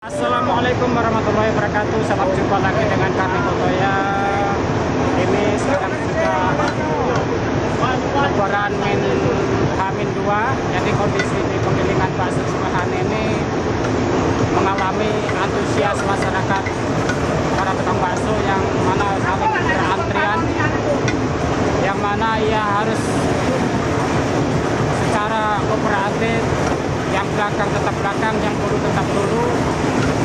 Assalamualaikum warahmatullahi wabarakatuh. Selamat jumpa lagi dengan kami Fotoya. Ini sekarang sudah lebaran Hamin 2. Jadi kondisi di penggilingan bakso Sukahan ini mengalami antusias masyarakat para tukang bakso yang mana saling berantrian, yang mana ia harus secara kooperatif, yang belakang tetap belakang, yang dulu tetap dulu,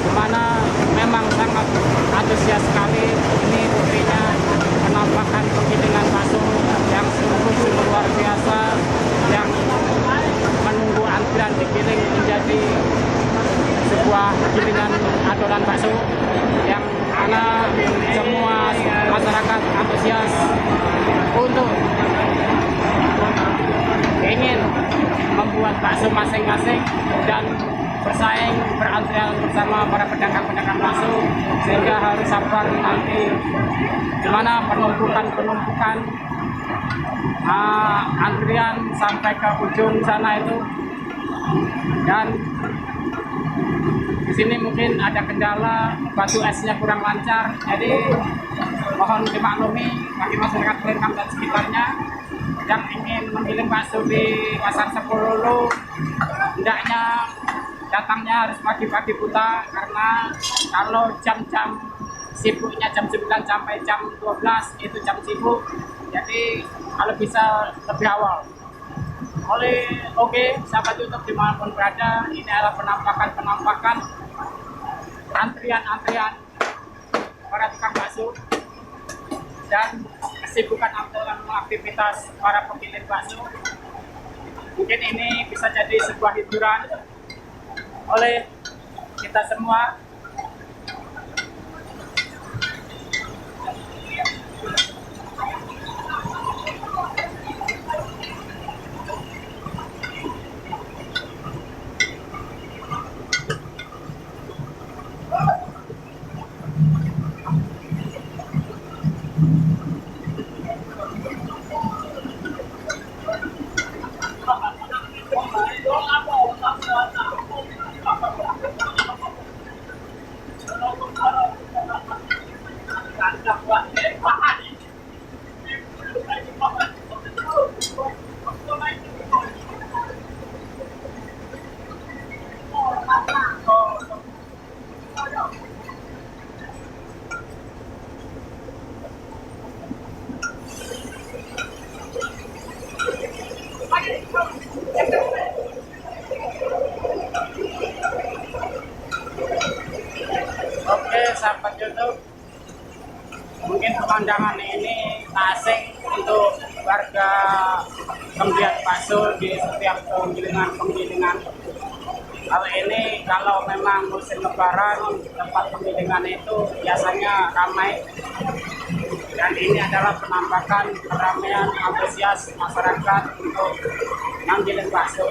dimana memang sangat antusias sekali. Ini buktinya penampakan penggilingan bakso yang sungguh luar biasa, yang menunggu antrian digiling menjadi sebuah gilingan adonan bakso yang mana semua masyarakat antusias untuk ingin membuat bakso masing-masing dan bersaing berantrian bersama para pedagang-pedagang bakso, sehingga harus sabar nanti di mana penumpukan antrian sampai ke ujung sana itu. Dan di sini mungkin ada kendala, batu esnya kurang lancar, jadi mohon dimaklumi bagi masyarakat Klentang dan sekitarnya yang ingin menggiling bakso di Pasar Sepololo. Hendaknya datangnya harus pagi-pagi buta, karena kalau jam-jam sibuknya jam 9 sampai jam 12 itu jam sibuk, jadi kalau bisa lebih awal. Oke, sahabat YouTube dimanapun berada, ini adalah penampakan antrian para tukang bakso dan kesibukan dalam aktivitas para penggiling bakso. Mungkin ini bisa jadi sebuah hiburan oleh kita semua. Oke, sahabat YouTube, mungkin pemandangan ini asing untuk warga penggiat bakso di setiap penggilingan. Kalau ini, kalau memang musim lebaran, tempat penggilingan itu biasanya ramai. Dan ini adalah penampakan keramaian antusias masyarakat untuk menggiling bakso.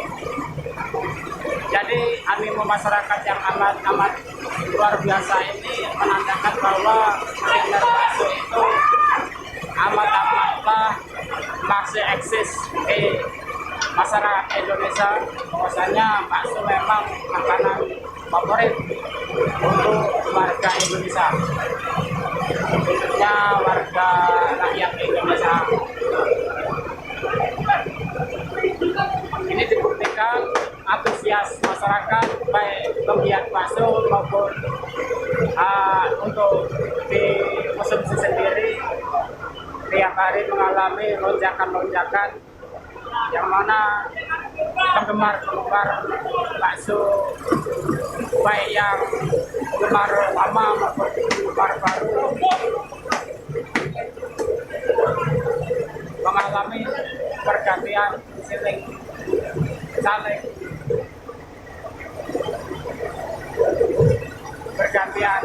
Jadi animo masyarakat yang amat luar biasa ini menandakan bahwa kuliner bakso itu amat-amatlah masih eksis di masyarakat Indonesia. Bahwasanya bakso memang makanan favorit untuk warga Indonesia, khususnya warga rakyat Indonesia. Ini dibuktikan antusias masyarakat, baik penggiat bakso maupun untuk di konsumsi sendiri, tiap hari mengalami lonjakan yang mana penggemar bakso, baik yang penggemar lama maupun penggemar baru, mengalami pergantian saling bergantian.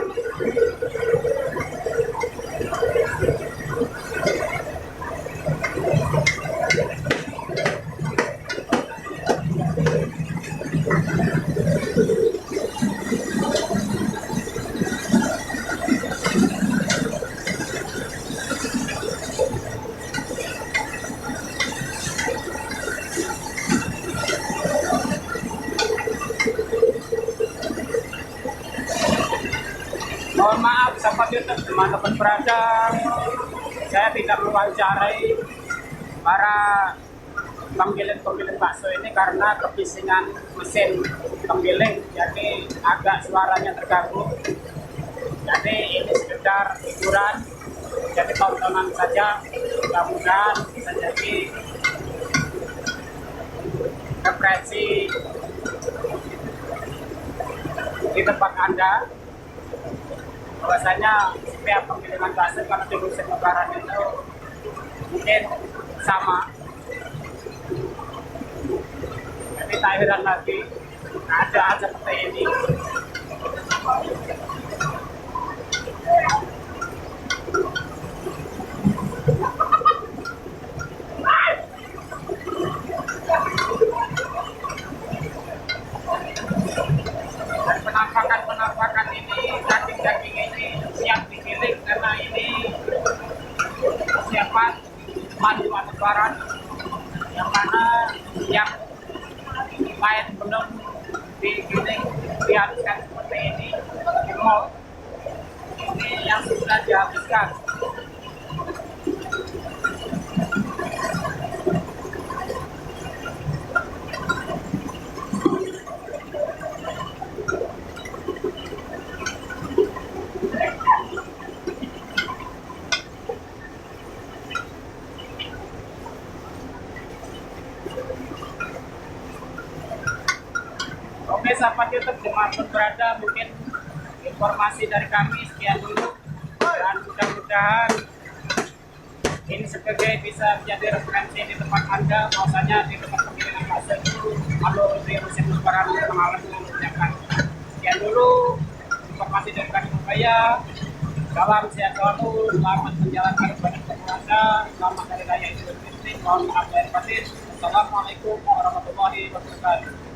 Mohon maaf sahabat YouTube teman-teman berada, saya tidak mewawancarai para penggiling bakso ini karena kebisingan mesin penggiling, jadi agak suaranya terganggu. Jadi ini sekedar hiburan, jadi tontonan saja, mudah-mudahan bisa jadi referensi di tempat Anda. Bahwasanya setiap penggilingan bakso kalau di musim lebaran itu mungkin sama. Tapi tak heran lagi ada aja seperti ini. Dan penampakan ini, daging-daging ini siap digiling karena ini persiapan paduan lebaran, yang mana yang lain belum digiling dihabiskan seperti ini di mall. Ini yang sudah dihabiskan. Oke sahabat YouTube dimanapun berada, mungkin informasi dari kami sekian dulu, dan mudah-mudahan ini sebagai bisa menjadi referensi di tempat Anda, bahwasanya di tempat penggilingan bakso itu kalau di musim lebaran mengalami lonjakan. Sekian dulu informasi dari kami saya. Salam sehat selalu, selamat menjalankan ibadah puasa, selamat hari raya Idul Fitri, mohon maaf lahir batin. Assalamualaikum warahmatullahi wabarakatuh.